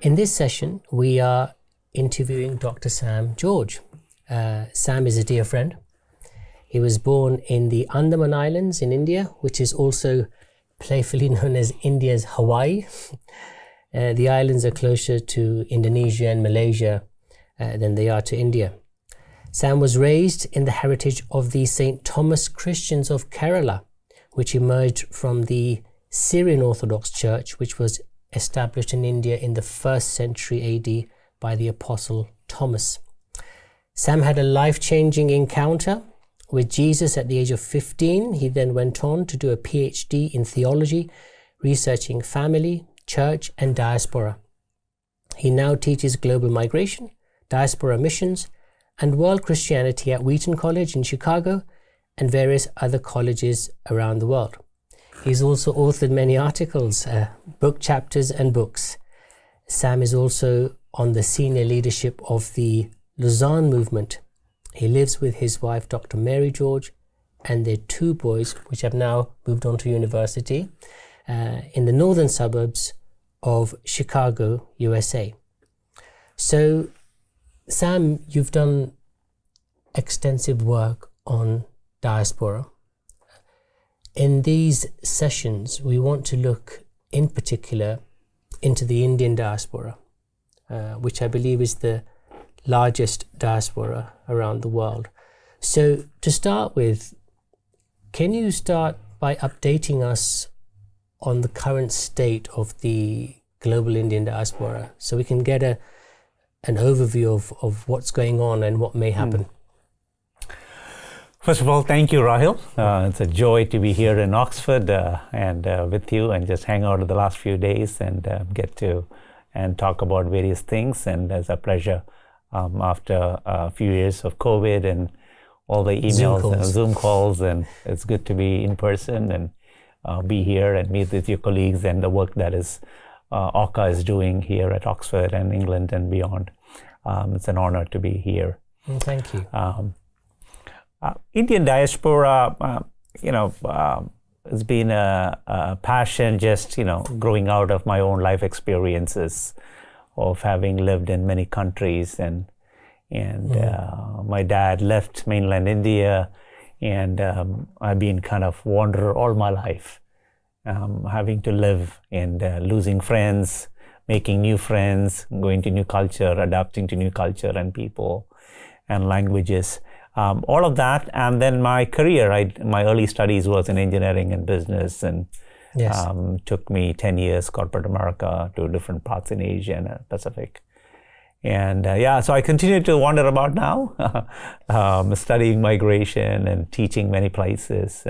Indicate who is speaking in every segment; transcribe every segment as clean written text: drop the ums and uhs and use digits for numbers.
Speaker 1: In this session, we are interviewing Dr. Sam George. Sam is a dear friend. He was born in the Andaman Islands in India, which is also playfully known as India's Hawaii. The islands are closer to Indonesia and Malaysia than they are to India. Sam was raised in the heritage of the St. Thomas Christians of Kerala, which emerged from the Syrian Orthodox Church, which was established in India in the 1st century AD by the Apostle Thomas. Sam had a life-changing encounter with Jesus at the age of 15. He then went on to do a PhD in theology, researching family, church, and diaspora. He now teaches global migration, diaspora missions, and world Christianity at Wheaton College in Chicago and various other colleges around the world. He's also authored many articles, book chapters, and books. Sam is also on the senior leadership of the Lausanne movement. He lives with his wife, Dr. Mary George, and their 2 boys, which have now moved on to university, in the northern suburbs of Chicago, USA. So, Sam, you've done extensive work on diaspora. In these sessions, we want to look in particular into the Indian diaspora, which I believe is the largest diaspora around the world. So to start with, can you start by updating us on the current state of the global Indian diaspora so we can get an overview of what's going on and what may happen?
Speaker 2: First of all, thank you, Rahil. It's a joy to be here in Oxford and with you and just hang out the last few days and get to and talk about various things. And it's a pleasure after a few years of COVID and all the emails and Zoom calls. And it's good to be in person and be here and meet with your colleagues and the work that is OCA is doing here at Oxford and England and beyond. It's an honor to be here.
Speaker 1: Thank you.
Speaker 2: Indian diaspora, has been a passion just, growing out of my own life experiences of having lived in many countries. And my dad left mainland India, and I've been kind of wanderer all my life, having to live and losing friends, making new friends, going to new culture, adapting to new culture and people and languages. All of that, and then my career, my early studies was in engineering and business, and took me 10 years, corporate America, to different parts in Asia and Pacific. And so I continue to wander about now, studying migration and teaching many places.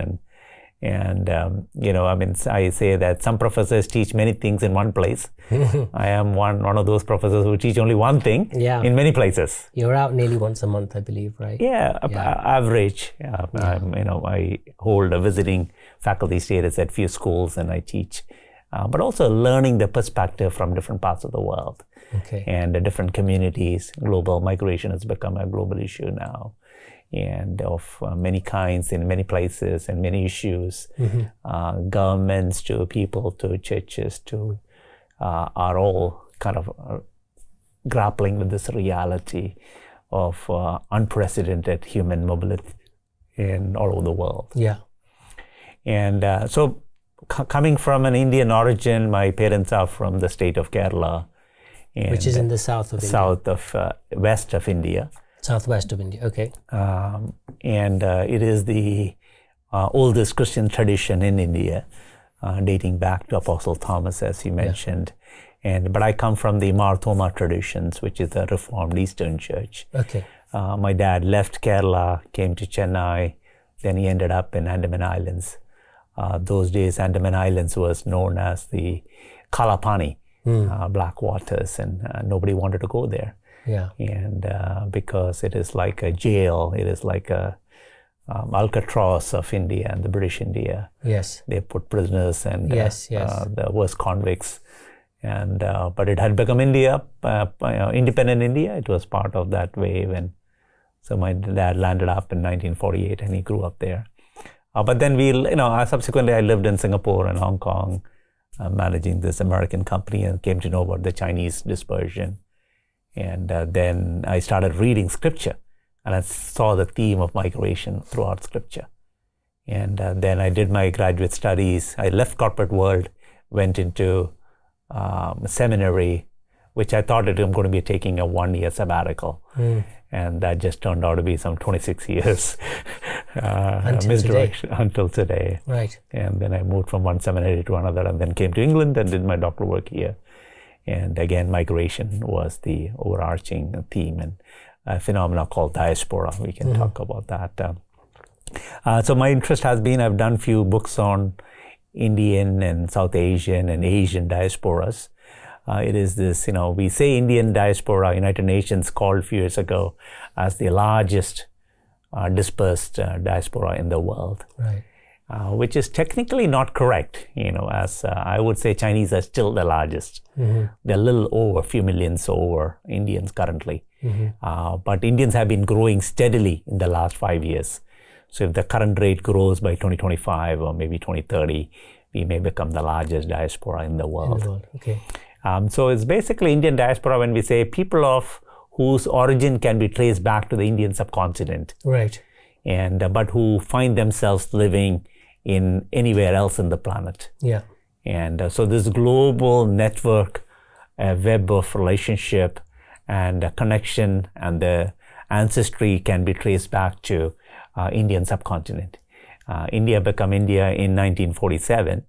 Speaker 2: I say that some professors teach many things in one place. I am one of those professors who teach only one thing in many places.
Speaker 1: You're out nearly once a month, I believe, right?
Speaker 2: Average. I hold a visiting faculty status at few schools and I teach, but also learning the perspective from different parts of the world and the different communities. Global migration has become a global issue now, and of many kinds in many places and many issues. Governments to people to churches to are all kind of grappling with this reality of unprecedented human mobility in all over the world. And so coming from an Indian origin, my parents are from the state of Kerala.
Speaker 1: Which is in the south of India.
Speaker 2: West of India.
Speaker 1: Southwest of India, okay.
Speaker 2: It is the oldest Christian tradition in India, dating back to Apostle Thomas, as you mentioned. But I come from the Marthoma traditions, which is a Reformed Eastern Church. My dad left Kerala, came to Chennai, then he ended up in Andaman Islands. Those days, Andaman Islands was known as the Kalapani, black waters, and nobody wanted to go there. And because it is like a jail, it is like a Alcatraz of India and the British India. They put prisoners and the worst convicts. But it had become India, independent India. It was part of that wave. And so my dad landed up in 1948 and he grew up there. But then subsequently I lived in Singapore and Hong Kong, managing this American company, and came to know about the Chinese dispersion. And then I started reading scripture, and I saw the theme of migration throughout scripture. And then I did my graduate studies. I left corporate world, went into seminary, which I thought that I'm going to be taking a 1-year sabbatical. And that just turned out to be some 26 years. Until today.
Speaker 1: Right.
Speaker 2: And then I moved from one seminary to another, and then came to England and did my doctoral work here. And again, migration was the overarching theme, and a phenomena called diaspora. We can talk about that. So my interest has been, I've done few books on Indian and South Asian and Asian diasporas. It is this, we say Indian diaspora. United Nations called a few years ago as the largest dispersed diaspora in the world.
Speaker 1: Right.
Speaker 2: Which is technically not correct, as I would say Chinese are still the largest. They're a little over, a few millions over Indians currently. But Indians have been growing steadily in the last 5 years. So if the current rate grows by 2025 or maybe 2030, we may become the largest diaspora in the world.
Speaker 1: Okay.
Speaker 2: So it's basically Indian diaspora when we say people of whose origin can be traced back to the Indian subcontinent.
Speaker 1: Right.
Speaker 2: And but who find themselves living in anywhere else in the planet.
Speaker 1: Yeah.
Speaker 2: And so this global network, web of relationship and connection and the ancestry can be traced back to Indian subcontinent. India became India in 1947.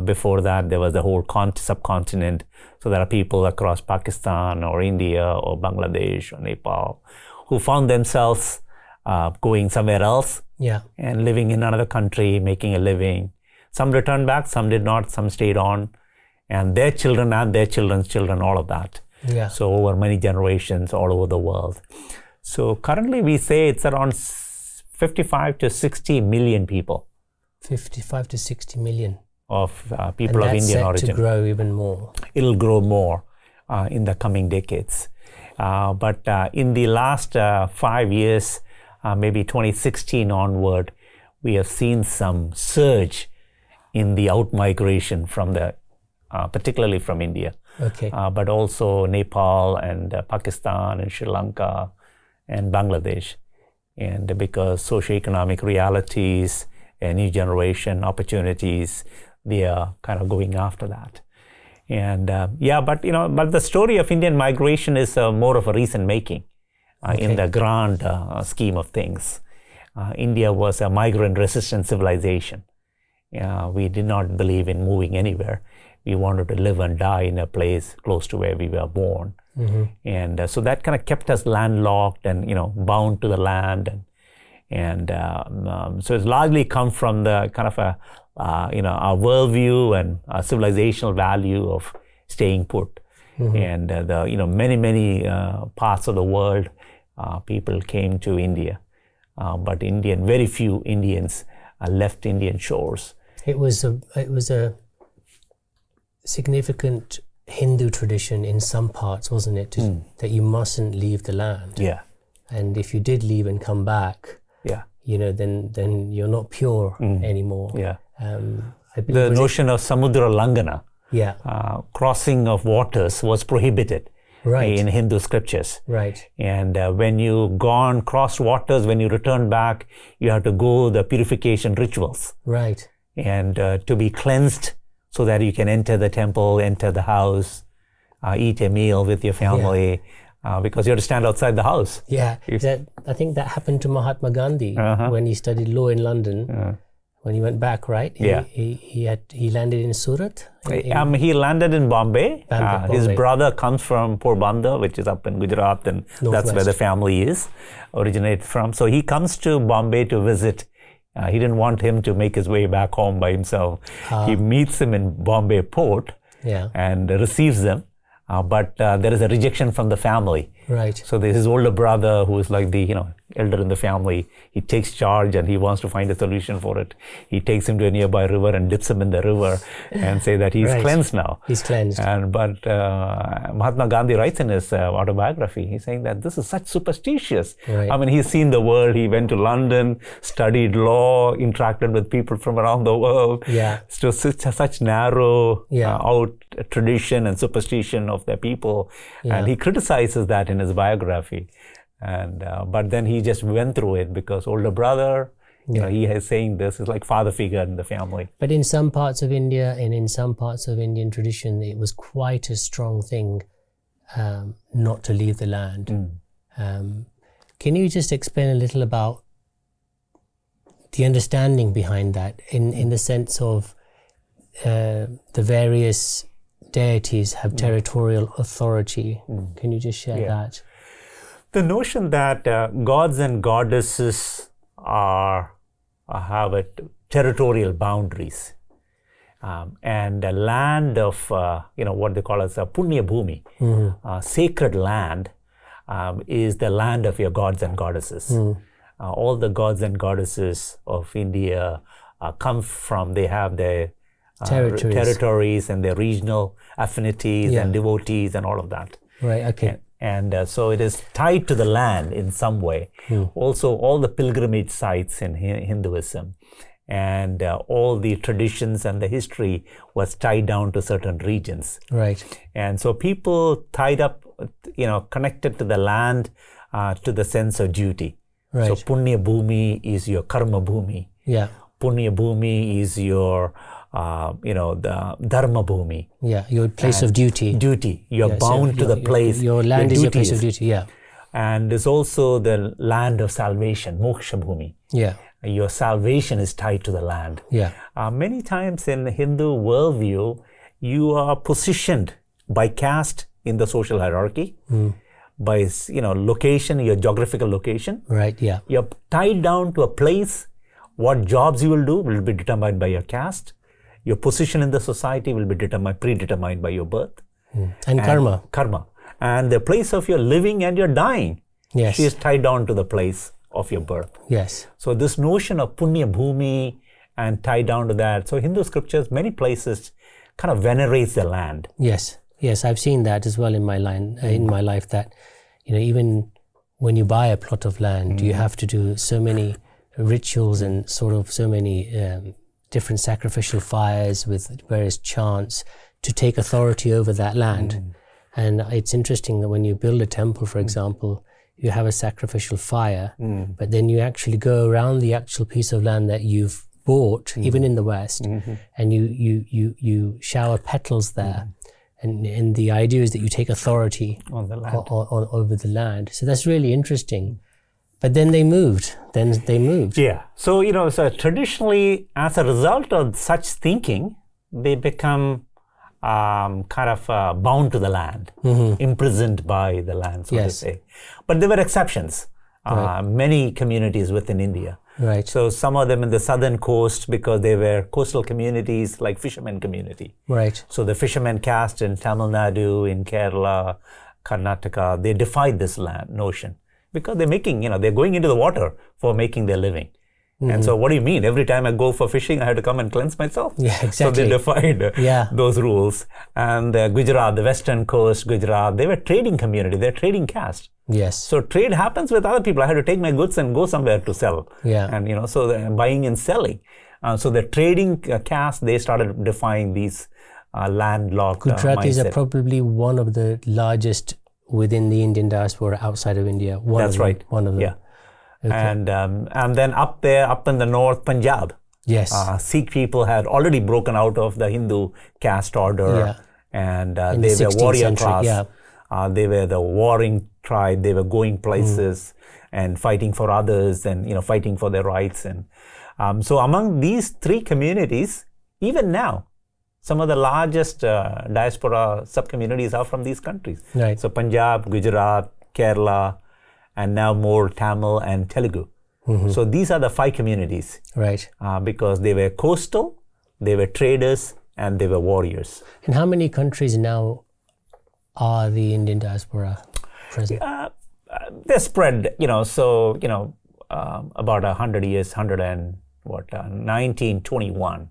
Speaker 2: Before that, there was the whole subcontinent. So there are people across Pakistan or India or Bangladesh or Nepal who found themselves going somewhere else and living in another country, making a living. Some returned back, some did not, some stayed on. And their children and their children's children, all of that.
Speaker 1: Yeah.
Speaker 2: So over many generations all over the world. So currently we say it's around 55 to 60 million people.
Speaker 1: 55 to 60 million.
Speaker 2: Of people of Indian origin.
Speaker 1: And that's set to grow even more.
Speaker 2: It'll grow more in the coming decades. But in the last 5 years, maybe 2016 onward, we have seen some surge in the out-migration from particularly from India.
Speaker 1: Okay.
Speaker 2: But also Nepal and Pakistan and Sri Lanka and Bangladesh. And because socioeconomic realities, a new generation opportunities, they are kind of going after that. And but the story of Indian migration is more of a recent making in the grand scheme of things. India was a migrant-resistant civilization. We did not believe in moving anywhere. We wanted to live and die in a place close to where we were born. And so that kind of kept us landlocked and, bound to the land. And so it's largely come from the kind of our worldview and our civilizational value of staying put. And many parts of the world, people came to India, but very few Indians left Indian shores.
Speaker 1: It was a significant Hindu tradition in some parts, wasn't it? That you mustn't leave the land.
Speaker 2: Yeah.
Speaker 1: And if you did leave and come back, then you're not pure anymore.
Speaker 2: Yeah.
Speaker 1: The
Speaker 2: notion of Samudra Langana, crossing of waters, was prohibited in Hindu scriptures.
Speaker 1: Right.
Speaker 2: And when you crossed waters, when you returned back, you have to go the purification rituals.
Speaker 1: Right.
Speaker 2: And to be cleansed so that you can enter the temple, enter the house, eat a meal with your family. Because you have to stand outside the house.
Speaker 1: Yeah, I think that happened to Mahatma Gandhi when he studied law in London. When he went back, right? He landed in Surat.
Speaker 2: He landed in Bombay.
Speaker 1: Bombay.
Speaker 2: His brother comes from Porbandar, which is up in Gujarat, and that's where the family originated from. So he comes to Bombay to visit. He didn't want him to make his way back home by himself. He meets him in Bombay port and receives them. But there is a rejection from the family
Speaker 1: Right.
Speaker 2: So there's his older brother who is like the elder in the family. He takes charge and he wants to find a solution for it. He takes him to a nearby river and dips him in the river and say that he's cleansed now.
Speaker 1: He's cleansed.
Speaker 2: But Mahatma Gandhi writes in his autobiography, he's saying that this is such superstitious.
Speaker 1: Right.
Speaker 2: I mean, he's seen the world. He went to London, studied law, interacted with people from around the world.
Speaker 1: Yeah.
Speaker 2: So such narrow out tradition and superstition of their people.
Speaker 1: Yeah.
Speaker 2: And he criticizes that in his biography. And but then he just went through it because older brother, he is saying this is like father figure in the family.
Speaker 1: But in some parts of India and in some parts of Indian tradition, it was quite a strong thing not to leave the land. Can you just explain a little about the understanding behind that in the sense of the various deities have territorial authority? Can you just share that?
Speaker 2: The notion that gods and goddesses have territorial boundaries, and the land of what they call as a punya bhumi, sacred land, is the land of your gods and goddesses. All the gods and goddesses of India they have their territories and their regional affinities and devotees and all of that.
Speaker 1: Right. Okay.
Speaker 2: And so it is tied to the land in some way. Also, all the pilgrimage sites in Hinduism and all the traditions and the history was tied down to certain regions.
Speaker 1: Right.
Speaker 2: And so people tied up, connected to the land, to the sense of duty.
Speaker 1: Right.
Speaker 2: So Punya Bhumi is your Karma Bhumi.
Speaker 1: Yeah.
Speaker 2: Punya Bhumi is your the Dharma Bhumi.
Speaker 1: Yeah, your place of duty.
Speaker 2: Duty. You're bound to the place.
Speaker 1: Your land is your place of duty, yeah.
Speaker 2: And there's also the land of salvation, Moksha Bhumi.
Speaker 1: Yeah.
Speaker 2: Your salvation is tied to the land.
Speaker 1: Yeah.
Speaker 2: Many times in Hindu worldview, you are positioned by caste in the social hierarchy, by location, your geographical location.
Speaker 1: Right, yeah.
Speaker 2: You're tied down to a place. What jobs you will do will be determined by your caste. Your position in the society will be predetermined by your birth.
Speaker 1: And karma.
Speaker 2: Karma. And the place of your living and your dying
Speaker 1: Yes.
Speaker 2: is tied down to the place of your birth.
Speaker 1: Yes.
Speaker 2: So this notion of punya bhumi and tied down to that. So Hindu scriptures, many places kind of venerates the land.
Speaker 1: Yes. Yes, I've seen that as well in my life that, even when you buy a plot of land, you have to do so many rituals and sort of so many different sacrificial fires with various chants to take authority over that land. And it's interesting that when you build a temple, for example, you have a sacrificial fire, but then you actually go around the actual piece of land that you've bought, even in the West, and you shower petals there. And the idea is that you take authority
Speaker 2: on the land.
Speaker 1: Over the land. So that's really interesting. But then they moved. Yeah.
Speaker 2: So, so traditionally, as a result of such thinking, they become kind of bound to the land, imprisoned by the land, so to say. But there were exceptions. Many communities within India.
Speaker 1: Right.
Speaker 2: So some of them in the southern coast, because they were coastal communities like fishermen community.
Speaker 1: Right.
Speaker 2: So the fishermen caste in Tamil Nadu, in Kerala, Karnataka, they defied this land notion. Because they're making, they're going into the water for making their living. And so what do you mean? Every time I go for fishing, I have to come and cleanse myself?
Speaker 1: Yeah, exactly.
Speaker 2: So they defied those rules. And Gujarat, the western coast, Gujarat, they were trading community, they're trading caste.
Speaker 1: Yes.
Speaker 2: So trade happens with other people. I had to take my goods and go somewhere to sell.
Speaker 1: Yeah.
Speaker 2: And, so they're buying and selling. So the trading caste, they started defying these landlocked
Speaker 1: Gujaratis are probably one of the largest within the Indian diaspora outside of India.
Speaker 2: That's right.
Speaker 1: One of them.
Speaker 2: Yeah. Okay. And then up in the north, Punjab.
Speaker 1: Yes.
Speaker 2: Sikh people had already broken out of the Hindu caste order. And they were warrior class. Yeah. They were the warring tribe. They were going places and fighting for others and, fighting for their rights. And so among these three communities, even now, some of the largest diaspora sub-communities are from these countries.
Speaker 1: Right.
Speaker 2: So Punjab, Gujarat, Kerala, and now more Tamil and Telugu. So these are the 5 communities.
Speaker 1: Right.
Speaker 2: Because they were coastal, they were traders, and they were warriors.
Speaker 1: And how many countries now are the Indian diaspora present?
Speaker 2: They're spread, about 100 years, 1921.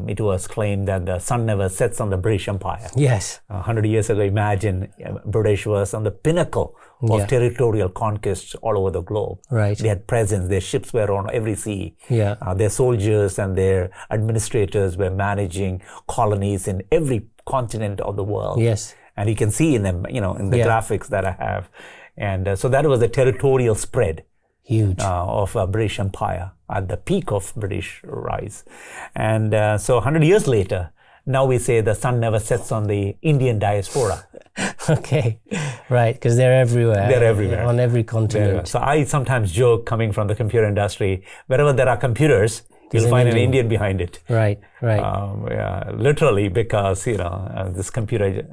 Speaker 2: It was claimed that the sun never sets on the British Empire.
Speaker 1: Yes.
Speaker 2: 100 years ago, imagine British was on the pinnacle of territorial conquests all over the globe.
Speaker 1: Right.
Speaker 2: They had presence. Their ships were on every sea.
Speaker 1: Yeah.
Speaker 2: Their soldiers and their administrators were managing colonies in every continent of the world.
Speaker 1: Yes.
Speaker 2: And you can see in them, in the graphics that I have. And so that was the territorial spread.
Speaker 1: Huge.
Speaker 2: Of British Empire at the peak of British rise. And so 100 years later, now we say the sun never sets on the Indian diaspora.
Speaker 1: Okay, right, because they're everywhere.
Speaker 2: They're everywhere.
Speaker 1: On every continent.
Speaker 2: So I sometimes joke, coming from the computer industry, wherever there are computers, you'll find an Indian behind it.
Speaker 1: Right.
Speaker 2: Literally, because, this computer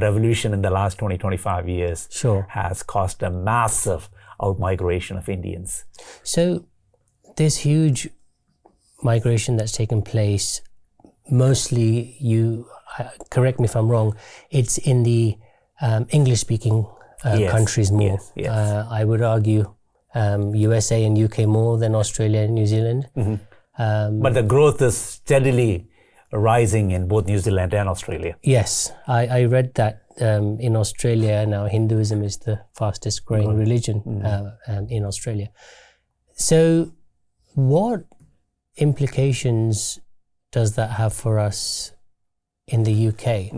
Speaker 2: revolution in the last 20, 25 years has caused a massive out-migration of Indians.
Speaker 1: So this huge migration that's taken place, mostly, correct me if I'm wrong, it's in the English-speaking countries more.
Speaker 2: Yes.
Speaker 1: I would argue USA and UK more than Australia and New Zealand.
Speaker 2: But the growth is steadily rising in both New Zealand and Australia.
Speaker 1: Yes, I read that in Australia now Hinduism is the fastest growing religion in Australia. So what implications does that have for us in the UK?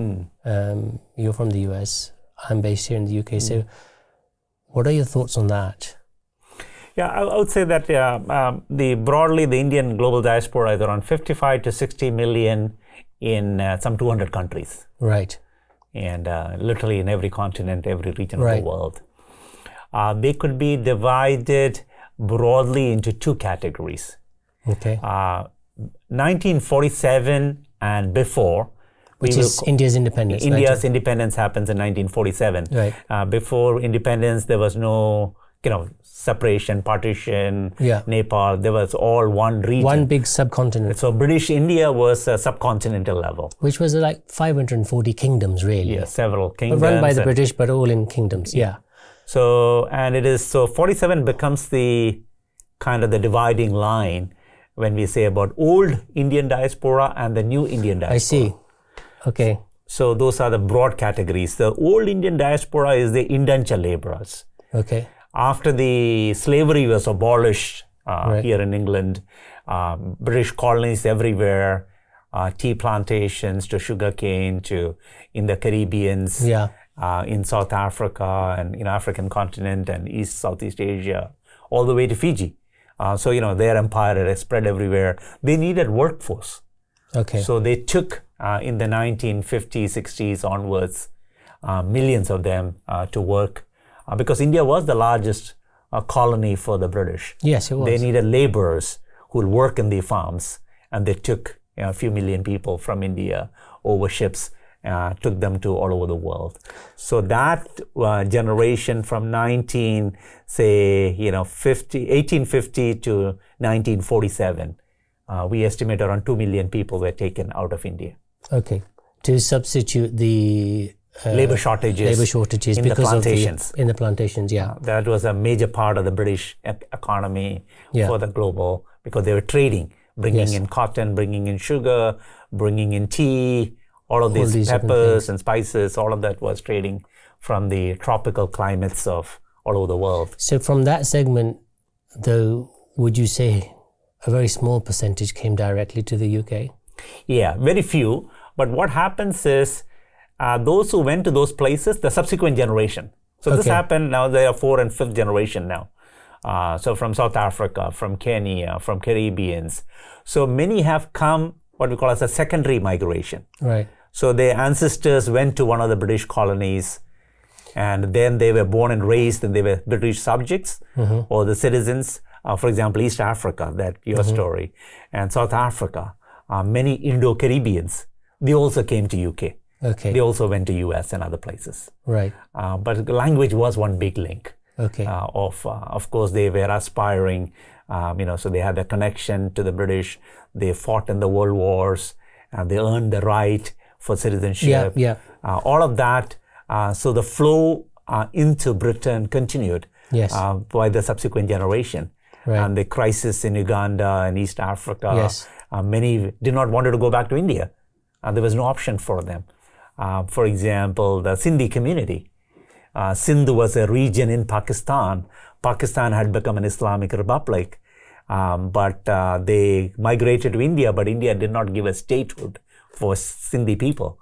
Speaker 1: You're from the US, I'm based here in the UK. So what are your thoughts on that?
Speaker 2: Yeah, I would say that broadly the Indian global diaspora is around 55 to 60 million in some 200 countries.
Speaker 1: Right.
Speaker 2: And literally in every continent, every region of the world. They could be divided broadly into two categories.
Speaker 1: Okay.
Speaker 2: 1947 and before.
Speaker 1: Which is India's independence.
Speaker 2: India's independence happens in 1947.
Speaker 1: Right.
Speaker 2: Before independence, there was no, separation, partition, Nepal. There was all one region.
Speaker 1: One big subcontinent.
Speaker 2: So British India was a subcontinental level.
Speaker 1: Which was like 540 kingdoms, really.
Speaker 2: Yeah, several kingdoms.
Speaker 1: Run by the British, but all in kingdoms,
Speaker 2: So 47 becomes the kind of the dividing line when we say about old Indian diaspora and the new Indian diaspora.
Speaker 1: I see. Okay.
Speaker 2: So those are the broad categories. The old Indian diaspora is the indenture laborers.
Speaker 1: Okay.
Speaker 2: After the slavery was abolished here in England, British colonies everywhere, tea plantations to sugarcane to in the Caribbeans, in South Africa and in African continent and Southeast Asia, all the way to Fiji. So their empire had spread everywhere. They needed workforce.
Speaker 1: Okay.
Speaker 2: So they took in the 1950s, 60s onwards, millions of them to work. Because India was the largest colony for the British.
Speaker 1: Yes, it was.
Speaker 2: They needed laborers who would work in the farms, and they took a few million people from India over ships, took them to all over the world. So that generation from 1850 to 1947, we estimate around 2 million people were taken out of India.
Speaker 1: Okay, to substitute the
Speaker 2: labor shortages in
Speaker 1: because
Speaker 2: the plantations.
Speaker 1: In the plantations,
Speaker 2: that was a major part of the British economy for the global, because they were trading, bringing in cotton, bringing in sugar, bringing in tea, all these peppers and spices, all of that was trading from the tropical climates of all over the world.
Speaker 1: So from that segment, though, would you say a very small percentage came directly to the UK?
Speaker 2: Yeah, very few. But what happens is, those who went to those places, the subsequent generation. So this happened, now they are 4th and 5th generation now. So from South Africa, from Kenya, from Caribbeans. So many have come, what we call as a secondary migration.
Speaker 1: Right.
Speaker 2: So their ancestors went to one of the British colonies, and then they were born and raised and they were British subjects or the citizens. For example, East Africa, that your story, and South Africa, many Indo-Caribbeans, they also came to UK.
Speaker 1: Okay.
Speaker 2: They also went to US and other places.
Speaker 1: Right.
Speaker 2: But language was one big link.
Speaker 1: Okay.
Speaker 2: Of course, they were aspiring, so they had a connection to the British. They fought in the world wars. They earned the right for citizenship.
Speaker 1: Yeah.
Speaker 2: All of that. So the flow into Britain continued
Speaker 1: Yes.
Speaker 2: by the subsequent generation.
Speaker 1: Right.
Speaker 2: And the crisis in Uganda and East Africa,
Speaker 1: Yes.
Speaker 2: Many did not want to go back to India. There was no option for them. For example, the Sindhi community. Sindh was a region in Pakistan. Pakistan had become an Islamic republic, but they migrated to India, but India did not give a statehood for Sindhi people.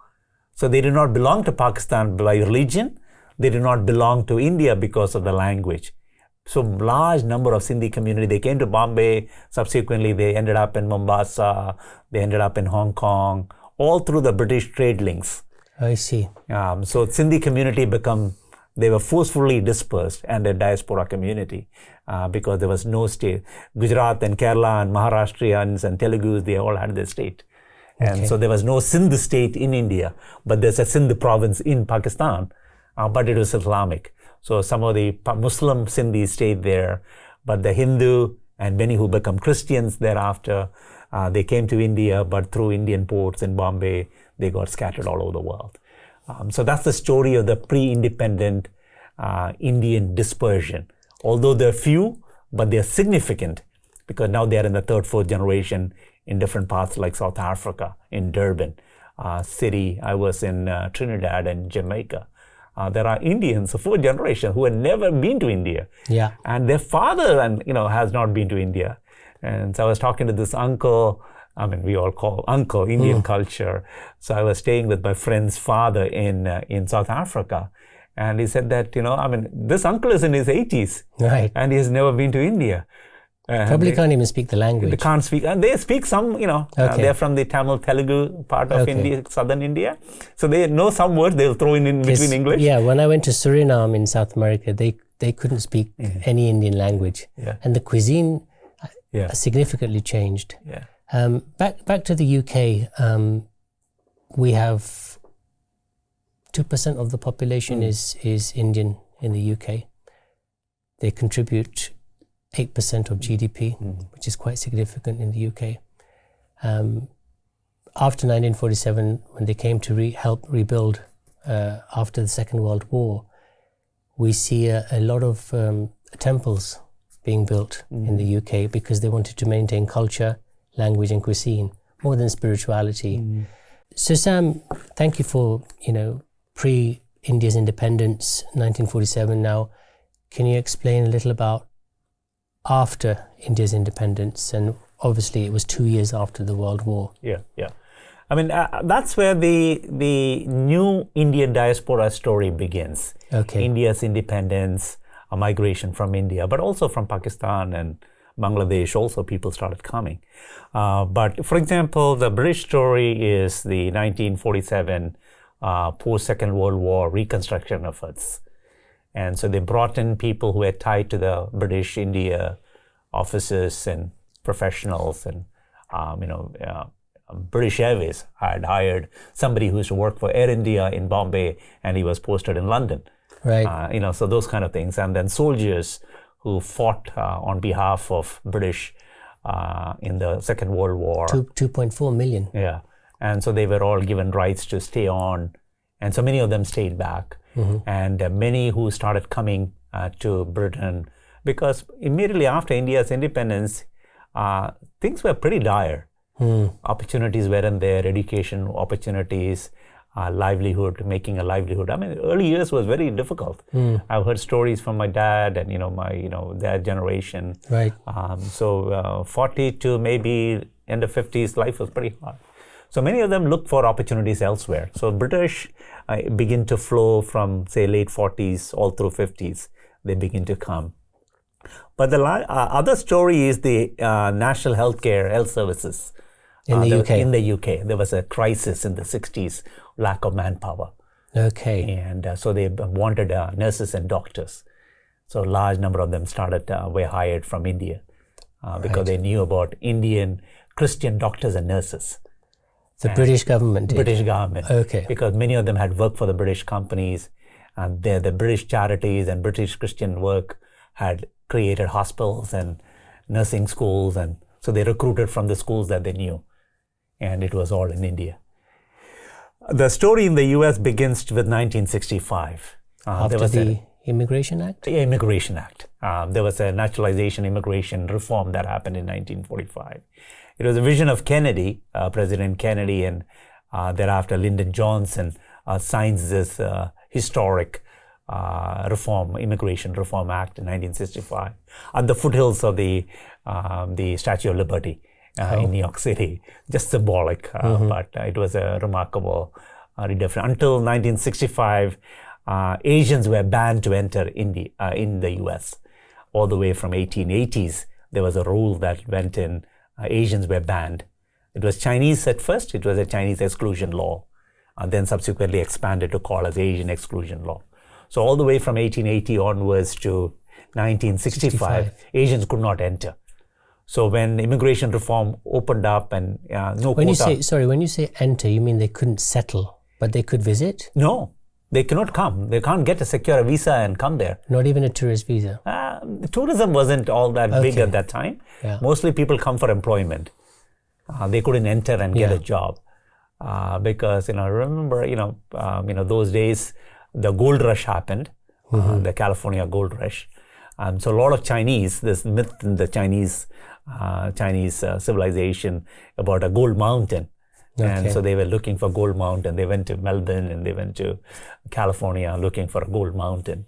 Speaker 2: So they did not belong to Pakistan by religion. They did not belong to India because of the language. So large number of Sindhi community, they came to Bombay. Subsequently, they ended up in Mombasa. They ended up in Hong Kong, all through the British trade links.
Speaker 1: I see.
Speaker 2: So Sindhi community they were forcefully dispersed, and a diaspora community because there was no state. Gujarat and Kerala and Maharashtrians and Telugus, they all had their state. And so there was no Sindh state in India, but there's a Sindh province in Pakistan, but it was Islamic. So some of the Muslim Sindhis stayed there, but the Hindu and many who become Christians thereafter, they came to India, but through Indian ports in Bombay, they got scattered all over the world. So that's the story of the pre-independent Indian dispersion. Although they're few, but they're significant because now they're in the third, fourth generation in different parts like South Africa, in Durban city. I was in Trinidad and Jamaica. There are Indians of fourth generation who had never been to India.
Speaker 1: Yeah.
Speaker 2: And their father has not been to India. And so I was talking to this uncle. I mean, we all call uncle Indian culture. So I was staying with my friend's father in South Africa. And he said that, this uncle is in his 80s.
Speaker 1: Right.
Speaker 2: And he has never been to India.
Speaker 1: Probably can't even speak the language.
Speaker 2: They can't speak. And they speak some, they're from the Tamil Telugu part of India, southern India. So they know some words they'll throw in between English.
Speaker 1: Yeah, when I went to Suriname in South America, they couldn't speak any Indian language.
Speaker 2: Yeah.
Speaker 1: And the cuisine significantly changed.
Speaker 2: Yeah.
Speaker 1: Back to the UK, we have 2% of the population is Indian in the UK. They contribute 8% of GDP, which is quite significant in the UK. After 1947, when they came to help rebuild after the Second World War, we see a lot of temples being built in the UK because they wanted to maintain culture, language and cuisine more than spirituality. So Sam, thank you for, pre-India's independence, 1947 now. Can you explain a little about after India's independence? And obviously it was 2 years after the World War.
Speaker 2: Yeah. I mean, that's where the new Indian diaspora story begins.
Speaker 1: Okay.
Speaker 2: India's independence, a migration from India, but also from Pakistan and Bangladesh, also people started coming. But for example, the British story is the 1947 post-Second World War reconstruction efforts. And so they brought in people who were tied to the British India offices and professionals, and British Airways had hired somebody who used to work for Air India in Bombay, and he was posted in London.
Speaker 1: Right.
Speaker 2: So those kind of things. And then soldiers who fought on behalf of British in the Second World War.
Speaker 1: 2.4 million.
Speaker 2: Yeah. And so they were all given rights to stay on. And so many of them stayed back. And many who started coming to Britain, because immediately after India's independence, things were pretty dire. Opportunities weren't there, education opportunities, livelihood, making a livelihood. I mean, early years was very difficult. I've heard stories from my dad and, their generation.
Speaker 1: Right.
Speaker 2: So 40 to maybe end of 50s, life was pretty hard. So many of them look for opportunities elsewhere. So British begin to flow from, say, late 40s all through 50s. They begin to come. But the other story is the national health services.
Speaker 1: In the UK?
Speaker 2: In the UK. There was a crisis in the 60s, lack of manpower.
Speaker 1: Okay.
Speaker 2: And so they wanted nurses and doctors. So a large number of them were hired from India because they knew about Indian Christian doctors and nurses.
Speaker 1: The British government did?
Speaker 2: British government.
Speaker 1: Okay.
Speaker 2: Because many of them had worked for the British companies, and the British charities and British Christian work had created hospitals and nursing schools, and so they recruited from the schools that they knew, and it was all in India. The story in the US begins with 1965.
Speaker 1: After the Immigration Act?
Speaker 2: The Immigration Act. There was a naturalization immigration reform that happened in 1945. It was a vision of Kennedy, President Kennedy, and thereafter Lyndon Johnson signs this historic Immigration Reform Act in 1965 at the foothills of the Statue of Liberty in New York City. Just symbolic, but it was a remarkable redefinition. Until 1965, Asians were banned to enter in the U.S. All the way from 1880s, there was a rule that went in. Asians were banned. It was Chinese at first. It was a Chinese exclusion law, then subsequently expanded to call as Asian exclusion law. So all the way from 1880 onwards to 1965, Asians could not enter. So when immigration reform opened up and
Speaker 1: when you say enter, you mean they couldn't settle, but they could visit?
Speaker 2: No, they cannot come. They can't secure a visa and come there.
Speaker 1: Not even a tourist visa?
Speaker 2: Tourism wasn't all that big at that time. Yeah. Mostly people come for employment. They couldn't enter and get a job because, remember, those days, the gold rush happened, the California gold rush. So a lot of Chinese, this myth in the Chinese civilization about a gold mountain. Okay. And so they were looking for gold mountain. They went to Melbourne and they went to California looking for a gold mountain.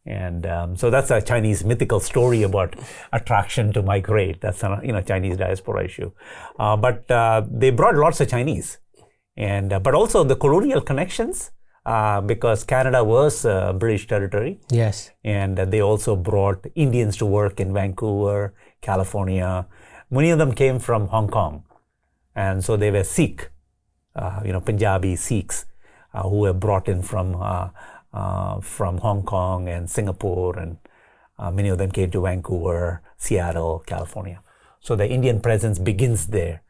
Speaker 2: And so that's a Chinese mythical story about attraction to migrate. That's a Chinese diaspora issue. But they brought lots of Chinese, and but also the colonial connections because Canada was British territory.
Speaker 1: Yes, and
Speaker 2: they also brought Indians to work in Vancouver, California. Many of them came from Hong Kong, and so they were Sikh, Punjabi Sikhs who were brought in from Hong Kong and Singapore, and many of them came to Vancouver, Seattle, California. So the Indian presence begins there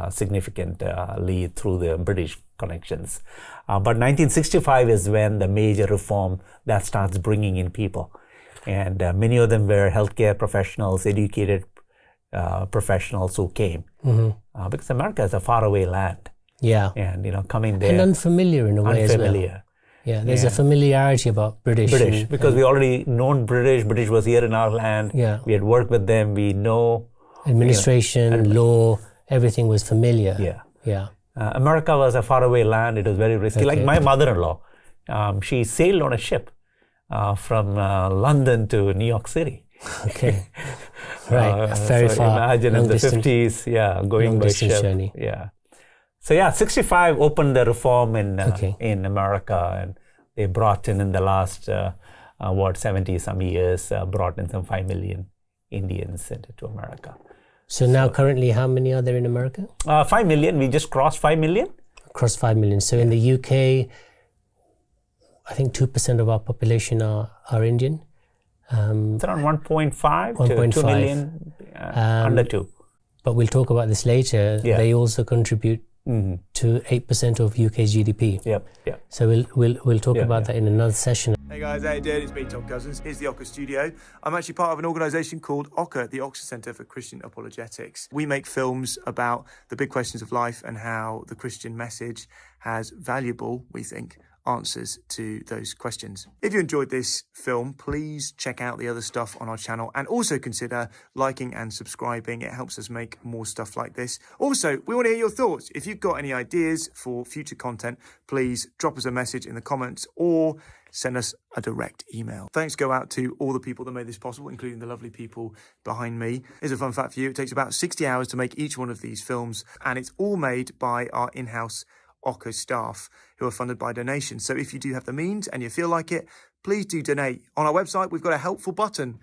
Speaker 2: significantly through the British connections. But 1965 is when the major reform that starts bringing in people. And many of them were healthcare professionals, educated professionals who came. Because America is a faraway land.
Speaker 1: Yeah.
Speaker 2: And, coming there.
Speaker 1: And unfamiliar in a way as well. Yeah, there's a familiarity about British.
Speaker 2: Because we already known British. British was here in our land. Yeah. We had worked with them. We know.
Speaker 1: Administration, law, everything was familiar.
Speaker 2: Yeah. America was a faraway land. It was very risky. Okay. Like my mother-in-law, she sailed on a ship from London to New York City.
Speaker 1: Okay. Right. Very far.
Speaker 2: Imagine in the 50s, going by ship.
Speaker 1: Journey.
Speaker 2: Yeah. So 65 opened the reform in America, and they brought in the last 70 some years, brought in some 5 million Indians into America.
Speaker 1: So now currently how many are there in America?
Speaker 2: 5 million. We just crossed 5 million.
Speaker 1: Crossed 5 million. So in the UK, I think 2% of our population are Indian.
Speaker 2: It's around 1.5 to 2 million, under 2.
Speaker 1: But we'll talk about this later. Yeah. They also contribute to 8% of UK's GDP.
Speaker 2: Yep.
Speaker 1: So we'll talk about that in another session.
Speaker 3: Hey guys, how you doing? It's me, Tom Cousins. Here's the Ocker Studio. I'm actually part of an organisation called Ocker, the Oxford Centre for Christian Apologetics. We make films about the big questions of life and how the Christian message has valuable, we think, answers to those questions. If you enjoyed this film, please check out the other stuff on our channel and also consider liking and subscribing. It helps us make more stuff like this. Also, we want to hear your thoughts. If you've got any ideas for future content, please drop us a message in the comments or send us a direct email. Thanks go out to all the people that made this possible, including the lovely people behind me. Here's a fun fact for you. It takes about 60 hours to make each one of these films, and it's all made by our in-house Ocker staff who are funded by donations. So if you do have the means and you feel like it, please do donate. On our website, we've got a helpful button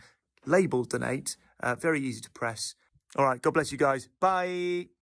Speaker 3: labeled donate. Very easy to press. All right, God bless you guys. Bye.